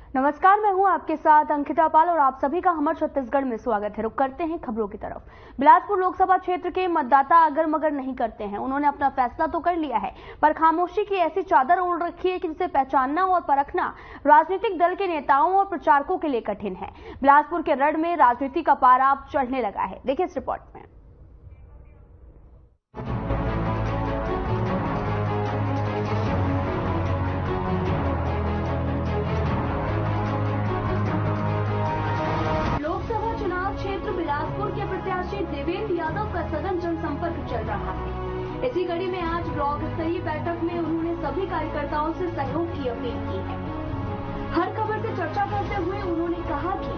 नमस्कार, मैं हूं आपके साथ अंकिता पाल और आप सभी का हमर छत्तीसगढ़ में स्वागत है। रुक करते हैं खबरों की तरफ। बिलासपुर लोकसभा क्षेत्र के मतदाता अगर मगर नहीं करते हैं। उन्होंने अपना फैसला तो कर लिया है, पर खामोशी की ऐसी चादर ओढ़ रखी है कि जिसे पहचानना और परखना राजनीतिक दल के नेताओं और प्रचारकों के लिए कठिन है। बिलासपुर के रड में राजनीति का पारा अब चढ़ने लगा है। देखिए इस रिपोर्ट में। बिलासपुर के प्रत्याशी देवेंद्र यादव का सघन जनसंपर्क चल रहा है। इसी कड़ी में आज ब्लॉक स्तरीय बैठक में उन्होंने सभी कार्यकर्ताओं से सहयोग की अपील की है। हर खबर से चर्चा करते हुए उन्होंने कहा कि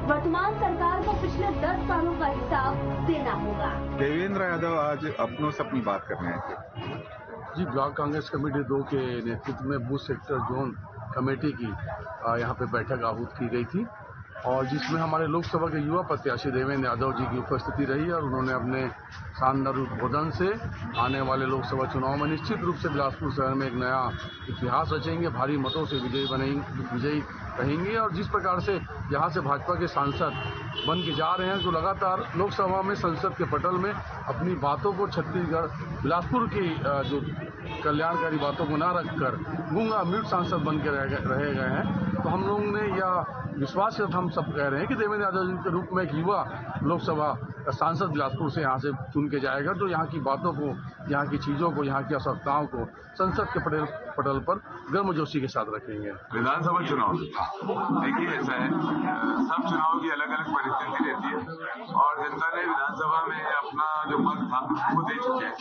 वर्तमान सरकार को पिछले 10 सालों का हिसाब देना होगा। देवेंद्र यादव आज अपनों से अपनी बात करने आए थे। जी, ब्लॉक कांग्रेस कमेटी 2 के नेतृत्व में बूथ सेक्टर जोन कमेटी की यहाँ पे बैठक आहूत की गई थी और जिसमें हमारे लोकसभा के युवा प्रत्याशी देवेंद्र यादव जी की उपस्थिति रही और उन्होंने अपने शानदार उद्बोधन से आने वाले लोकसभा चुनाव में निश्चित रूप से बिलासपुर शहर में एक नया इतिहास रचेंगे, भारी मतों से विजयी रहेंगे। और जिस प्रकार से यहाँ से भाजपा के सांसद बन के जा रहे हैं, जो लगातार लोकसभा में संसद के पटल में अपनी बातों को छत्तीसगढ़ बिलासपुर की जो कल्याणकारी बातों को न रखकर गूंगा म्यूट सांसद बन के रहे गए हैं, तो हम लोगों ने यह विश्वास के साथ हम सब कह रहे हैं कि देवेंद्र यादव जी के रूप में एक युवा लोकसभा सांसद बिलासपुर से यहाँ से चुन के जाएगा, जो यहाँ की बातों को, यहाँ की चीजों को, यहाँ की आवश्यकताओं को संसद के पटल पर गर्मजोशी के साथ रखेंगे। विधानसभा चुनाव देखिए ऐसा है, सब चुनाव की अलग अलग परिस्थिति रहती है और जनता ने विधानसभा में अपना जो मत था वो दे चुके हैं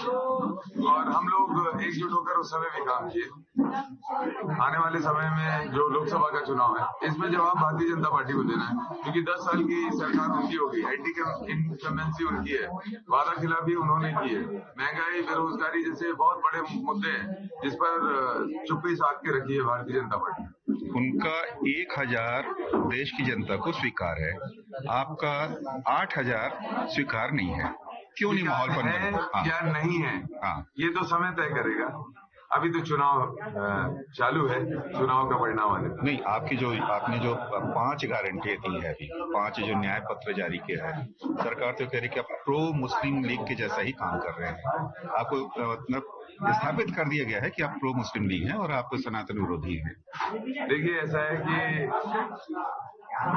और हम लोग एकजुट होकर उस समय भी काम किए। आने वाले समय में जो लोकसभा का चुनाव है, इसमें जवाब भारतीय जनता पार्टी को देना है, क्योंकि 10 साल की सरकार उनकी होगी, एंटी इनकम्बेंसी उनकी है, वादा खिलाफी उन्होंने की है, महंगाई, बेरोजगारी जैसे बहुत बड़े मुद्दे हैं जिस पर चुप्पी साध के रखी है भारतीय जनता पार्टी। उनका 1000 देश की जनता को स्वीकार है, आपका 8000 स्वीकार नहीं है। क्यों नहीं माहौल पर है या नहीं है? हाँ, ये तो समय तय करेगा। अभी तो चुनाव चालू है, चुनाव का परिणाम आने। नहीं, आपने जो 5 गारंटी दी है, अभी 5 जो न्याय पत्र जारी किया है, सरकार तो कह रही कि आप प्रो मुस्लिम लीग के जैसा ही काम कर रहे हैं। आपको मतलब स्थापित कर दिया गया है कि आप प्रो मुस्लिम लीग हैं और आप सनातन विरोधी हैं। देखिए ऐसा है कि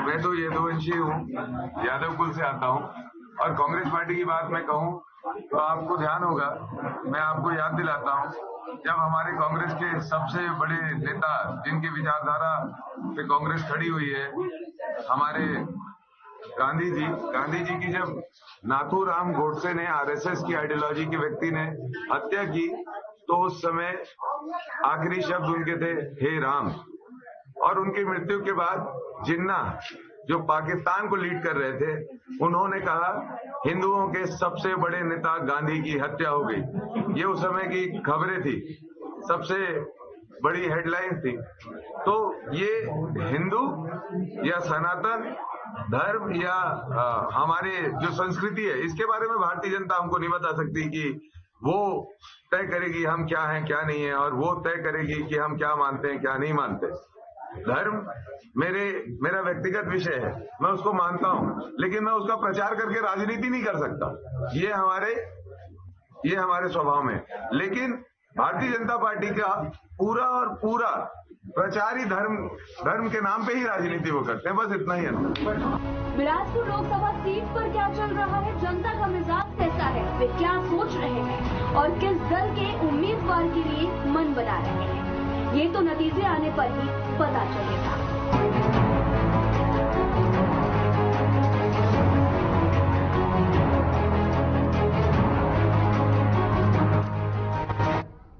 मैं तो यदुवंशी हूँ, यादव कुल से आता हूँ और कांग्रेस पार्टी की बात मैं कहूँ तो आपको ध्यान होगा, मैं आपको याद दिलाता हूँ जब हमारे कांग्रेस के सबसे बड़े नेता जिनकी विचारधारा पे कांग्रेस खड़ी हुई है, हमारे गांधी जी की जब नाथूराम गोडसे ने आरएसएस की आइडियोलॉजी के व्यक्ति ने हत्या की, तो उस समय आखिरी शब्द उनके थे हे राम। और उनकी मृत्यु के बाद जिन्ना जो पाकिस्तान को लीड कर रहे थे, उन्होंने कहा हिंदुओं के सबसे बड़े नेता गांधी की हत्या हो गई। ये उस समय की खबरें थी, सबसे बड़ी हेडलाइंस थी। तो ये हिंदू या सनातन धर्म या हमारे जो संस्कृति है, इसके बारे में भारतीय जनता हमको नहीं बता सकती कि वो तय करेगी हम क्या हैं क्या नहीं है, और वो तय करेगी कि हम क्या मानते हैं क्या नहीं मानते। धर्म मेरा व्यक्तिगत विषय है, मैं उसको मानता हूं, लेकिन मैं उसका प्रचार करके राजनीति नहीं कर सकता। ये हमारे स्वभाव में। लेकिन भारतीय जनता पार्टी का पूरा और पूरा प्रचार ही धर्म के नाम पे ही राजनीति वो करते हैं, बस इतना ही है। बिलासपुर लोकसभा सीट पर क्या चल रहा है, जनता का मिजाज कैसा है, वे क्या सोच रहे हैं और किस दल के उम्मीदवार के लिए मन बना रहे हैं, ये तो नतीजे आने पर ही पता चलेगा।